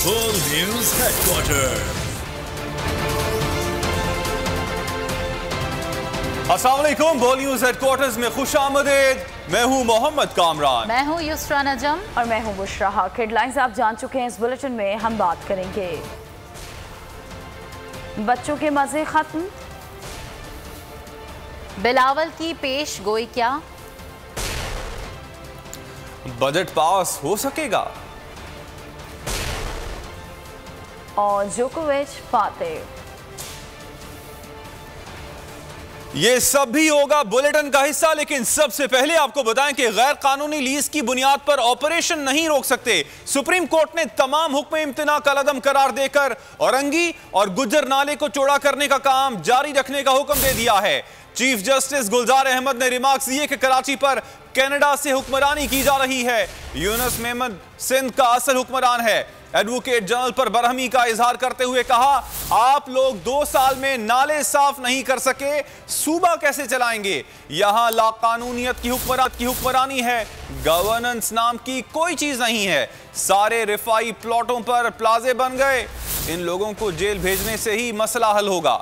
बोल news headquarter. अस्सलाम वालेकुम, बोल न्यूज हेडक्वार्टर्स में खुश आमदीद। मैं हूं मोहम्मद कामरान। मैं हूं युसरा नजम और मैं हूं बुशरा हक। हेडलाइंस आप जान चुके हैं। इस बुलेटिन में हम बात करेंगे बच्चों के मजे खत्म, बिलावल की पेश गोई क्या, बजट पास हो सकेगा और जोकोविच फातेह। ये सब भी होगा बुलेटिन का हिस्सा, लेकिन सबसे पहले आपको बताएं कि गैर कानूनी लीज की बुनियाद पर ऑपरेशन नहीं रोक सकते। सुप्रीम कोर्ट ने तमाम हुक्म इम्तना कलअदम करार देकर औरंगी और गुज्जर नाले को चौड़ा करने का काम जारी रखने का हुक्म दे दिया है। चीफ जस्टिस गुलजार अहमद ने रिमार्क्स दिए कि कराची पर कनाडा से हुक्मरानी की जा रही है। यूनुस मेमन सिंध का असल हुक्मरान है। एडवोकेट जनरल पर बरहमी का इजहार करते हुए कहा, आप लोग 2 साल में नाले साफ नहीं कर सके, सूबा कैसे चलाएंगे? यहां लाकानूनियत की हुक्मरानी है, गवर्नेंस नाम की कोई चीज नहीं है। सारे रिफाई प्लॉटों पर प्लाजे बन गए। इन लोगों को जेल भेजने से ही मसला हल होगा।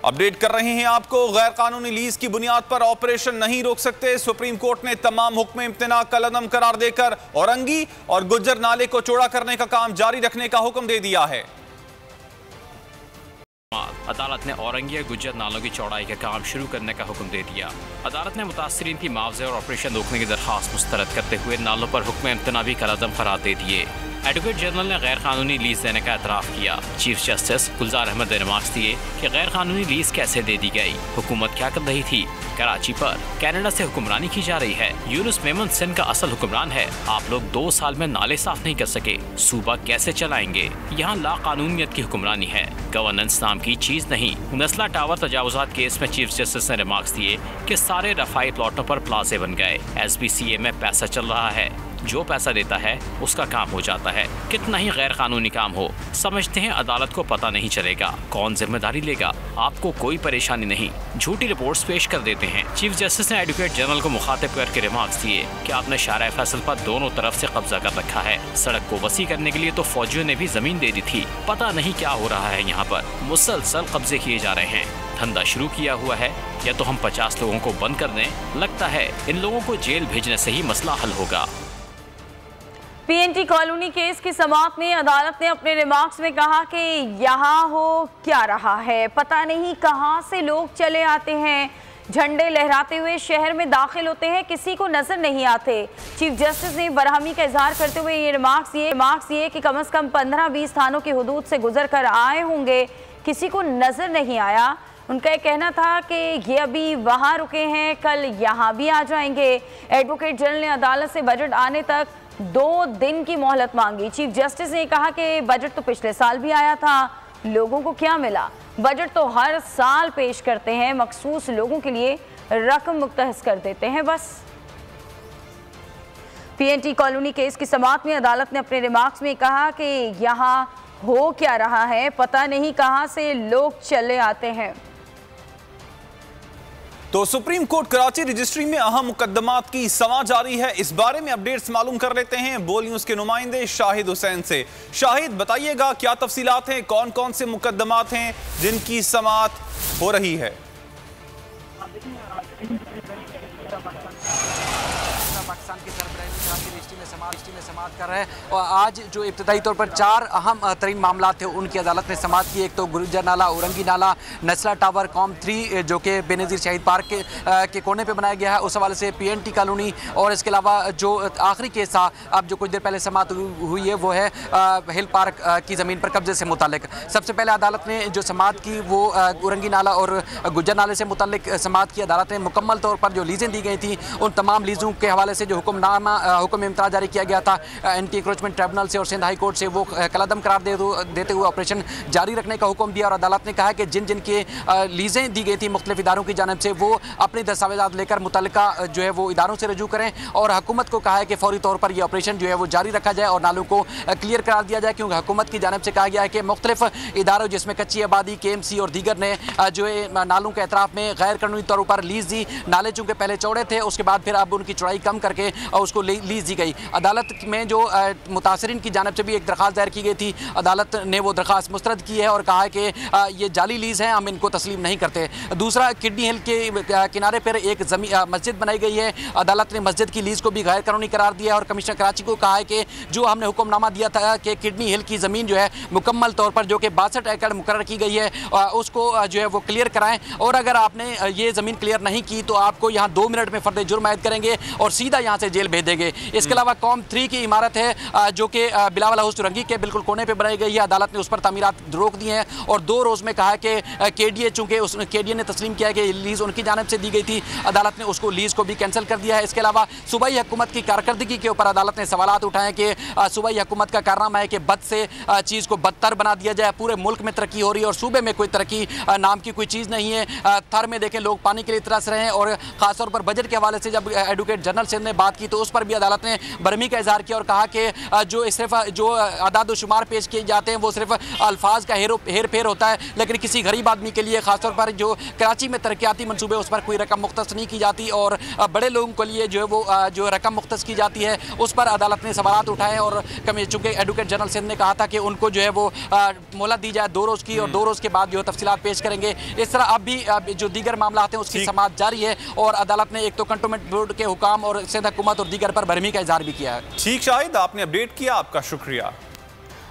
अपडेट कर रहे हैं आपको, गैर कानूनी लीज की बुनियाद पर ऑपरेशन नहीं रोक सकते। सुप्रीम कोर्ट ने तमाम हुक्म इम्तना कलअदम करार देकर औरंगी और गुज्जर नाले को चौड़ा करने का काम जारी रखने का हुक्म दे दिया है। अदालत ने औरंगी और गुज्जर नालों की चौड़ाई का काम शुरू करने का हुक्म दे दिया। अदालत ने मुतासरीन की मुआवजे और ऑपरेशन रोकने की दरख्वास्त मुस्तरद करते हुए नालों पर हुक्म इम्तना भी कलअदम करार दे दिए। एडवोकेट जनरल ने गैर कानूनी लीज देने का एतराफ़ किया। चीफ जस्टिस गुलजार अहमद ने रिमार्क्स दिए कि गैर कानूनी लीज कैसे दे दी गई, हुकूमत क्या कर रही थी, कराची पर कनाडा से हुक्मरानी की जा रही है, यूनुस मेमन सिंध का असल हुक्मरान है, आप लोग 2 साल में नाले साफ नहीं कर सके, सूबा कैसे चलाएंगे? यहाँ लाकानूनियत की हुक्मरानी है, गवर्नेंस नाम की चीज नहीं। नस्ला टावर तजावुजात केस में चीफ जस्टिस ने रिमार्क्स दिए कि सारे रफाई प्लॉटों पर प्लाजे बन गए। SBCA में पैसा चल रहा है, जो पैसा देता है उसका काम हो जाता है। कितना ही गैर कानूनी काम हो, समझते हैं अदालत को पता नहीं चलेगा, कौन जिम्मेदारी लेगा? आपको कोई परेशानी नहीं, झूठी रिपोर्ट्स पेश कर देते हैं। चीफ जस्टिस ने एडवोकेट जनरल को मुखातिब करके रिमार्क्स दिए कि आपने शारा फैसल पर दोनों तरफ से कब्जा कर रखा है। सड़क को वसी करने के लिए तो फौजियों ने भी जमीन दे दी थी। पता नहीं क्या हो रहा है, यहाँ पर मुसलसल कब्जे किए जा रहे हैं। धंधा शुरू किया हुआ है, या तो हम 50 लोगों को बंद कर दें। लगता है इन लोगों को जेल भेजने से ही मसला हल होगा। PNT कॉलोनी केस की समाअत में अदालत ने अपने रिमार्क्स में कहा कि यहाँ हो क्या रहा है, पता नहीं कहाँ से लोग चले आते हैं, झंडे लहराते हुए शहर में दाखिल होते हैं, किसी को नजर नहीं आते। चीफ जस्टिस ने बरहमी का इजहार करते हुए ये रिमार्क्स ये कि कम से कम 15-20 थानों की हुदूद से गुजर कर आए होंगे, किसी को नजर नहीं आया। उनका ये कहना था कि ये अभी वहाँ रुके हैं, कल यहाँ भी आ जाएंगे। एडवोकेट जनरल ने अदालत से बजट आने तक 2 दिन की मोहलत मांगी। चीफ जस्टिस ने कहा कि बजट तो पिछले साल भी आया था, लोगों को क्या मिला? बजट तो हर साल पेश करते हैं, मखसूस लोगों के लिए रकम मुख्तस कर देते हैं बस। PNT कॉलोनी केस की समाअत में अदालत ने अपने रिमार्क्स में कहा कि यहाँ हो क्या रहा है, पता नहीं कहाँ से लोग चले आते हैं। तो सुप्रीम कोर्ट कराची रजिस्ट्री में अहम मुकदमात की समाअत जारी है। इस बारे में अपडेट्स मालूम कर लेते हैं बोल न्यूज के नुमाइंदे शाहिद हुसैन से। शाहिद, बताइएगा क्या तफसीलात हैं, कौन कौन से मुकदमात हैं जिनकी समाअत हो रही है? पाकिस्तान के सरबराह कराची रजिस्ट्री में समाअत कर रहे हैं और आज जो इब्तदाई तौर पर 4 अहम तरीन मामला थे उनकी अदालत ने समाअत की। एक तो गुज्जर नाला, औरंगी नाला, नस्ला टावर, कॉम 3 जो कि बेनज़ीर शहीद पार्क के कोने पे बनाया गया है, उस हवाले से PNT कॉलोनी, और इसके अलावा जो आखिरी केस था अब जो कुछ देर पहले समाअत हुई है वो है हिल पार्क की ज़मीन पर कब्जे से मुतालिक। सबसे पहले अदालत ने जो समाअत की वो औरंगी नाला और गुज्जर नाले से मुतालिक समाअत की। अदालत ने मुकम्मल तौर पर जो लीजें दी गई थी उन तमाम लीजों के हवाले से जो हुक्म इम्तियाज जारी किया गया था एंटी इंक्रोचमेंट ट्रिब्यूनल से और सिंध हाई कोर्ट से, वो कलअदम करार देते हुए ऑपरेशन जारी रखने का हुक्म दिया। और अदालत ने कहा कि जिन जिन के लीजें दी गई थी मुख्तलिफ इदारों की जानिब से वो अपने दस्तावेजात लेकर मुतल्लिका जो है वो इदारों से रजू करें और हुकूमत को कहा है कि फौरी तौर पर यह ऑपरेशन जो है वो जारी रखा जाए और नालों को क्लियर करार दिया जाए, क्योंकि हुकूमत की जानिब से कहा गया है कि मुख्तलिफ इदारों जिसमें कच्ची आबादी, KMC और दीगर ने जो है नालों के अतराफ में गैर कानूनी तौर पर लीज दी। नाले चूँकि पहले चौड़े थे, उसके बाद फिर अब उनकी चौड़ाई कम करके उसको लीज दी गई। अदालत में जो मुतासरीन की जानिब से भी एक दरख्वास्त दायर की गई थी, अदालत ने वो दरख्वास्त मुस्तरद की है और कहा है कि ये जाली लीज हैं, हम इनको तस्लीम नहीं करते। दूसरा, किडनी हिल के किनारे पर एक मस्जिद बनाई गई है, अदालत ने मस्जिद की लीज को भी गैर कानूनी करार दिया और कमिश्नर कराची को कहा है कि जो हमने हुक्मनामा दिया था कि किडनी हिल की ज़मीन जो है मुकम्मल तौर पर जो कि 62 एकड़ मुकर्रर की गई है उसको जो है वो क्लियर कराएं, और अगर आपने ये ज़मीन क्लियर नहीं की तो आपको यहाँ 2 मिनट में फर्द जुर्म आयद करेंगे और सीधा यहाँ से जेल भेज देंगे। इसके अलावा कॉम 3 की इमारत है जो कि बिलावल हाउस चुरंगी के बिल्कुल कोने पर बनाई गई है, अदालत ने उस पर तामीरात रोक दी हैं और 2 रोज़ में कहा कि KDA चूँकि उस KDA ने तस्लीम किया कि लीज़ उनकी जानिब से दी गई थी, अदालत ने उसको लीज़ को भी कैंसिल कर दिया है। इसके अलावा सूबाई हुकूमत की कारकर्दगी के ऊपर अदालत ने सवालात उठाए कि सूबाई हुकूमत का कारनामा है कि बद से चीज़ को बदतर बना दिया जाए। पूरे मुल्क में तरक्की हो रही है और सूबे में कोई तरक्की नाम की कोई चीज़ नहीं है। थर में देखें लोग पानी के लिए तरस रहे हैं और ख़ासतौर पर बजट के हवाले से जब एडवोकेट जनरल सिंध ने बात की तो उस पर भी अदालत ने बरहमी का इजहार किया और कहा कि जो सिर्फ जो अदाद शुमार पेश किए जाते हैं वो सिर्फ अल्फाज का हेर फेर होता है, लेकिन किसी गरीब आदमी के लिए खासतौर पर जो कराची में तरक्याती मनसूबे उस पर कोई रकम मुख्तस नहीं की जाती और बड़े लोगों के लिए जो है वो जो रकम मुख्तस की जाती है उस पर अदालत ने सवालात उठाए और चूँकि एडवोकेट जनरल सिंध ने कहा था कि उनको जो है वो मोहलत दी जाए 2 रोज़ की और 2 रोज़ के बाद जो तफसीलात पेश करेंगे। इस तरह अब भी जो दीगर मामला हैं उसकी समाअत जारी है और अदालत ने एक तो कंटोनमेंट बोर्ड के हुकाम और सिंध हुकूमत और दीगर पर बरहमी का इजहार भी किया है। ठीक शाहिद, आपने अपडेट किया, आपका शुक्रिया।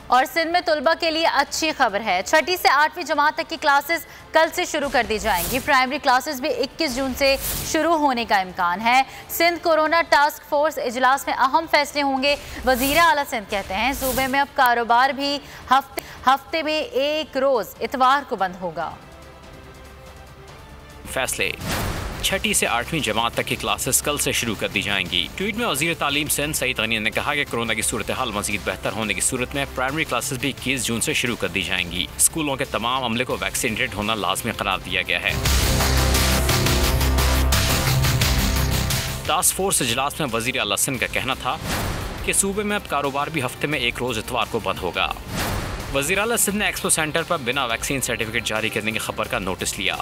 और सिंध में तुलबा के लिए अच्छी खबर है, 6ठी से 8वीं जमात तक की क्लासेस कल से शुरू कर दी जाएंगी। प्राइमरी क्लासेस भी 21 जून से शुरू होने का इम्कान है। सिंध कोरोना टास्क फोर्स इजलास में अहम फैसले होंगे। वजीर आला सिंध कहते हैं सूबे में अब कारोबार भी हफ्ते में 1 रोज इतवार को बंद होगा। फैसले 6ठी से 8वीं जमात तक की क्लासेस कल से शुरू कर दी जाएंगी। ट्वीट में वज़ीर तालीम सिंध सईद गनी ने कहा कि कोरोना की सूरत हाल मजीद बेहतर होने की सूरत में प्राइमरी क्लासेस भी 21 जून से शुरू कर दी जाएंगी। स्कूलों के तमाम अमले को वैक्सीनेटेड होना लाजमी करार दिया गया है। टास्क फोर्स इजलास में वज़ीर आला सिंध का कहना था कि सूबे में अब कारोबार भी हफ्ते में 1 रोज इतवार को बंद होगा। वज़ीर आला सिंध ने एक्सपो सेंटर पर बिना वैक्सीन सर्टिफिकेट जारी करने की खबर का नोटिस लिया।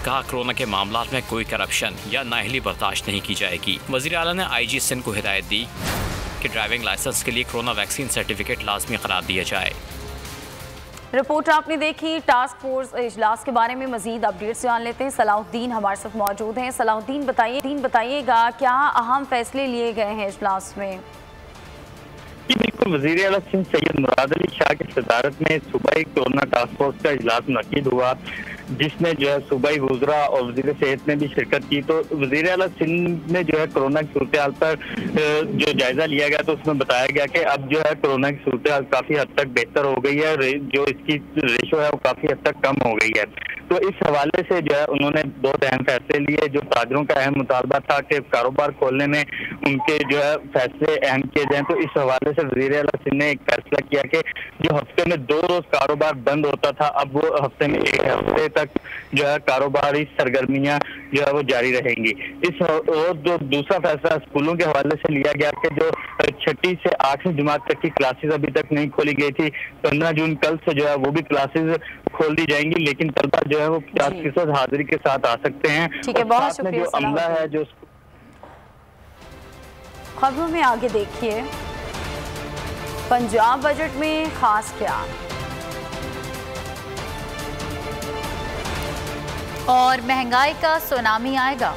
कहा कोरोना के मामलों में कोई करप्शन या नाअहली बर्दाश्त नहीं की जाएगी। वज़ीर आला ने IG सिंध को हिदायत दी कि ड्राइविंग लाइसेंस के लिए कोरोना वैक्सीन सर्टिफिकेट लाजमी करार दिया जाए। रिपोर्ट आपने देखी। टास्क फोर्स इजलास के बारे में मजीद अपडेट जान लेते हैं। सलाहुद्दीन हमारे साथ मौजूद हैं। सलाहुद्दीन बताइएगा क्या अहम फैसले लिए गए हैं इजलास में? बिल्कुल, वज़ीर आला सिंध सैयद मुराद अली शाह की सदारत में सूबाई कोरोना टास्क फोर्स का इजलास मुनक्किद हुआ जिसमें जो है सूबाई वज़रा और वज़ीर सेहत ने भी शिरकत की। तो वज़ीर आला सिंध में जो है कोरोना की सूरत हाल पर जो जायजा लिया गया तो उसमें बताया गया कि अब जो है कोरोना की सूरत हाल काफ़ी हद तक बेहतर हो गई है, जो इसकी रेशो है वो काफ़ी हद तक कम हो गई है। तो इस हवाले से जो है उन्होंने बहुत अहम फैसले लिए। जो ताजरों का अहम मुतालबा था कि कारोबार खोलने में उनके जो है फैसले अहम किए जाएं, तो इस हवाले से वज़ीर आला सिंध ने एक फैसला किया कि जो हफ्ते में 2 रोज कारोबार बंद होता था अब वो हफ्ते में 1 हफ्ते तक जो है कारोबारी सरगर्मियां जो है वो जारी रहेंगी। इस और जो दूसरा फैसला स्कूलों के हवाले से लिया गया कि जो 6ठी से 8वीं जमात तक की क्लासेस अभी तक नहीं खोली गई थी, 15 जून कल से जो है वो भी क्लासेस खोल दी जाएंगी, लेकिन तलबा जो है वो 50% हाजिरी के साथ आ सकते हैं। ठीक है, बहुत शुक्रिया। जो अमला है जो खबरों में आगे देखिए, पंजाब बजट में खास क्या? और महंगाई का सुनामी आएगा।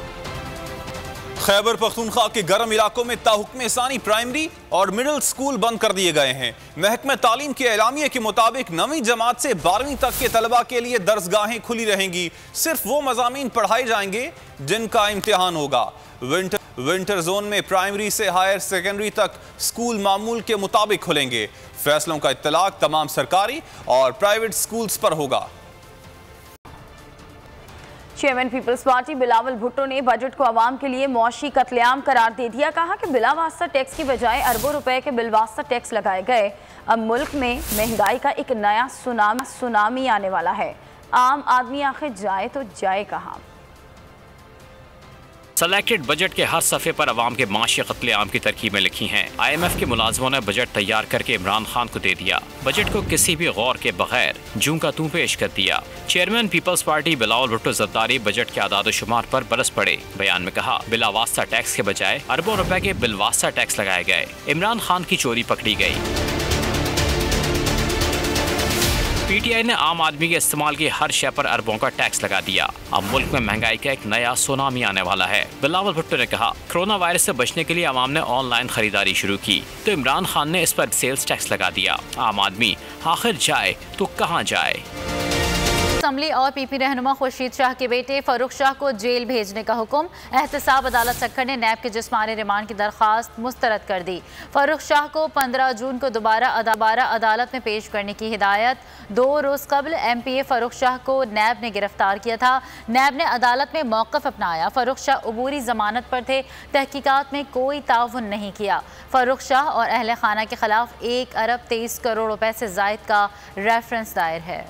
खैबर पख्तूनख्वा के गर्म इलाकों में ताहुक्म सानी प्राइमरी और मिडिल स्कूल बंद कर दिए गए हैं। महकमा तालीम के एलामिये के मुताबिक 9वीं जमात से 12वीं तक के तलबा के लिए दर्सगाहें खुली रहेंगी। सिर्फ वो मज़ामीन पढ़ाए जाएंगे जिनका इम्तिहान होगा। विंटर जोन में प्राइमरी से हायर सेकेंडरी तक स्कूल मामूल के मुताबिक खुलेंगे। फैसलों का इत्तलाक तमाम सरकारी और प्राइवेट स्कूल्स पर होगा। Chairman Peoples Party Bilawal Bhutto ने बजट को आवाम के लिए मौशी कत्लेआम करार दे दिया। कहा कि बिलावास्ता टैक्स की बजाय अरबों रुपए के बिलवास्ता टैक्स लगाए गए। अब मुल्क में महंगाई का एक नया सुनामी आने वाला है। आम आदमी आखिर जाए तो जाए कहाँ? सेलेक्टेड बजट के हर सफ़े पर अवाम के माशी कत्लेआम की तरकीबें लिखी हैं। IMF के मुलाजमों ने बजट तैयार करके इमरान खान को दे दिया। बजट को किसी भी गौर के बगैर जूं का तूं पेश कर दिया। Chairman Peoples Party Bilawal Bhutto Zardari budget के आदाद शुमार पर बरस पड़े। बयान में कहा, बिलावास्ता टैक्स के बजाय अरबों रुपए के बिलवास्ता टैक्स लगाए गए। इमरान खान की चोरी पकड़ी गई। PTI ने आम आदमी के इस्तेमाल की हर शय पर अरबों का टैक्स लगा दिया। अब मुल्क में महंगाई का एक नया सुनामी आने वाला है। बिलावल भुट्टो ने कहा, कोरोना वायरस से बचने के लिए आवाम ने ऑनलाइन खरीदारी शुरू की तो इमरान खान ने इस पर सेल्स टैक्स लगा दिया। आम आदमी आखिर जाए तो कहां जाए। असम्बली और PP रहनुमा खुर्शीद शाह के बेटे फरूख शाह को जेल भेजने का हुक्म। एहतसाब अदालत सक्खर ने नैब के जिस्मानी रिमांड की दरख्वास्त मुस्तरद कर दी। फरूख शाह को 15 जून को दोबारा अदालत में पेश करने की हिदायत। 2 रोज कबल MPA फरूख शाह को नैब ने गिरफ्तार किया था। नैब ने अदालत में मौक़िफ़ अपनाया। फरूख शाह अबूरी जमानत पर थे। तहकीकात में कोई ताउन नहीं किया। फरूख शाह और अहले खाना के खिलाफ 1 अरब 23 करोड़ रुपए से ज़ायद का रेफरेंस दायर है।